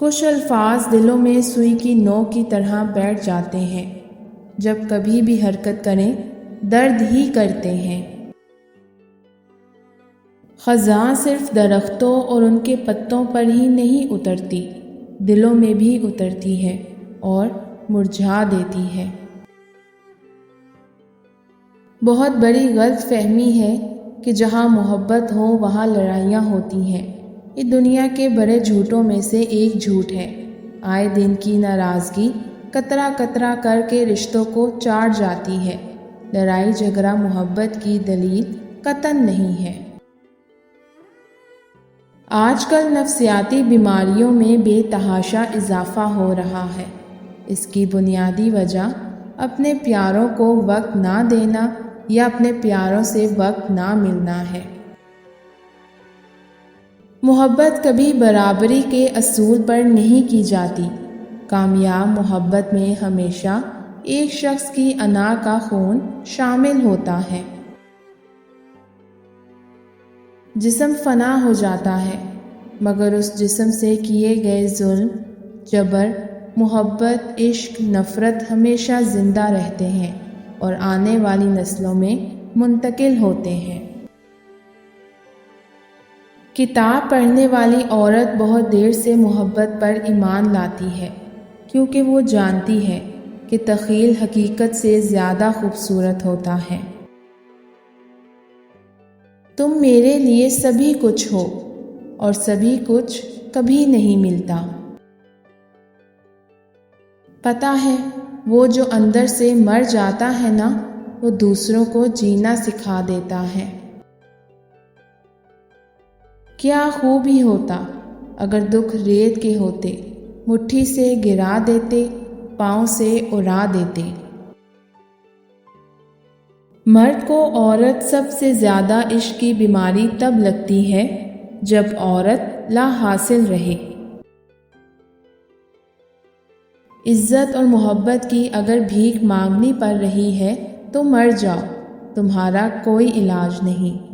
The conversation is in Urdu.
کچھ الفاظ دلوں میں سوئی کی نوک کی طرح بیٹھ جاتے ہیں، جب کبھی بھی حرکت کریں درد ہی کرتے ہیں۔ خزاں صرف درختوں اور ان کے پتوں پر ہی نہیں اترتی، دلوں میں بھی اترتی ہے اور مرجھا دیتی ہے۔ بہت بڑی غلط فہمی ہے کہ جہاں محبت ہو وہاں لڑائیاں ہوتی ہیں۔ یہ دنیا کے بڑے جھوٹوں میں سے ایک جھوٹ ہے۔ آئے دن کی ناراضگی قطرہ قطرہ کر کے رشتوں کو چاٹ جاتی ہے۔ لڑائی جھگڑا محبت کی دلیل قطعاً نہیں ہے۔ آج کل نفسیاتی بیماریوں میں بے تحاشا اضافہ ہو رہا ہے۔ اس کی بنیادی وجہ اپنے پیاروں کو وقت نہ دینا یا اپنے پیاروں سے وقت نہ ملنا ہے۔ محبت کبھی برابری کے اصول پر نہیں کی جاتی۔ کامیاب محبت میں ہمیشہ ایک شخص کی انا کا خون شامل ہوتا ہے۔ جسم فنا ہو جاتا ہے، مگر اس جسم سے کیے گئے ظلم، جبر، محبت، عشق، نفرت ہمیشہ زندہ رہتے ہیں اور آنے والی نسلوں میں منتقل ہوتے ہیں۔ کتاب پڑھنے والی عورت بہت دیر سے محبت پر ایمان لاتی ہے، کیونکہ وہ جانتی ہے کہ تخیل حقیقت سے زیادہ خوبصورت ہوتا ہے۔ تم میرے لیے سبھی کچھ ہو اور سبھی کچھ کبھی نہیں ملتا۔ پتہ ہے وہ جو اندر سے مر جاتا ہے نا، وہ دوسروں کو جینا سکھا دیتا ہے۔ کیا خوب ہی ہوتا اگر دکھ ریت کے ہوتے، مٹھی سے گرا دیتے، پاؤں سے اڑا دیتے۔ مرد کو عورت سب سے زیادہ عشق کی بیماری تب لگتی ہے جب عورت لا حاصل رہے۔ عزت اور محبت کی اگر بھیک مانگنی پڑ رہی ہے تو مر جاؤ، تمہارا کوئی علاج نہیں۔